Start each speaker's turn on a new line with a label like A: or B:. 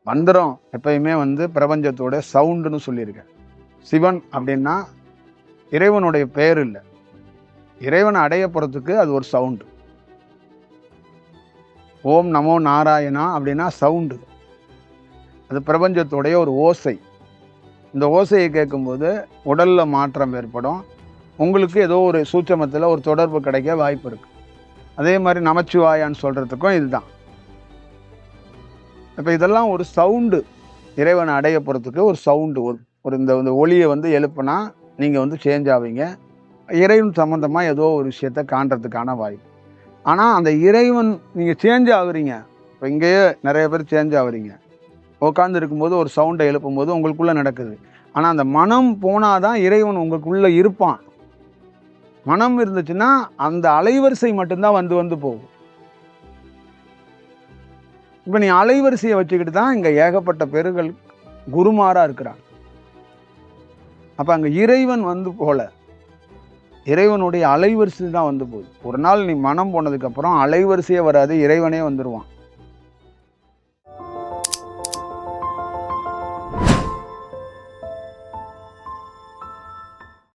A: மந்திரம் எப்பயுமே பிரபஞ்சத்தோட சவுண்டுன்னு சொல்லியிருக்கேன். சிவன் அப்படின்னா இறைவனுடைய பெயர் இல்லை, இறைவனை அடைய போறதுக்கு அது ஒரு சவுண்டு. ஓம் நமோ நாராயணா அப்படின்னா சவுண்டு, அது பிரபஞ்சத்தோடைய ஒரு ஓசை. இந்த ஓசையை கேட்கும்போது உடல்ல மாற்றம் ஏற்படும், உங்களுக்கு ஏதோ ஒரு சூட்சமத்தில் ஒரு தொடர்பு கிடைக்க வாய்ப்பு இருக்கு. அதே மாதிரி நமச்சிவாயான்னு சொல்றதுக்கும் இதுதான். இப்போ இதெல்லாம் ஒரு சவுண்டு, இறைவனை அடைய போகிறதுக்கு ஒரு சவுண்டு, ஒரு இந்த ஒளியை எழுப்புனா நீங்கள் சேஞ்ச் ஆவீங்க, இறைவன் சம்மந்தமாக ஏதோ ஒரு விஷயத்தை காண்றதுக்கான வாய்ப்பு. ஆனால் அந்த இறைவன் நீங்கள் சேஞ்ச் ஆகுறீங்க. இப்போ இங்கேயே நிறைய பேர் சேஞ்ச் ஆகுறீங்க, உட்காந்து இருக்கும்போது ஒரு சவுண்டை எழுப்பும் போது உங்களுக்குள்ளே நடக்குது. ஆனால் அந்த மனம் போனாதான் இறைவன் உங்களுக்குள்ளே இருப்பான். மனம் இருந்துச்சுன்னா அந்த அலைவரிசை மட்டும்தான் வந்து போகும். இப்போ நீ அலைவரிசையை வச்சுக்கிட்டு தான் இங்கே ஏகப்பட்ட பேர்கள் குருமாராக இருக்கிறாங்க. அப்போ அங்கே இறைவன் போல, இறைவனுடைய அலைவரிசை தான் போகுது. ஒரு நாள் நீ மனம் போனதுக்கப்புறம் அலைவரிசையே வராது, இறைவனே வந்துடுவான்.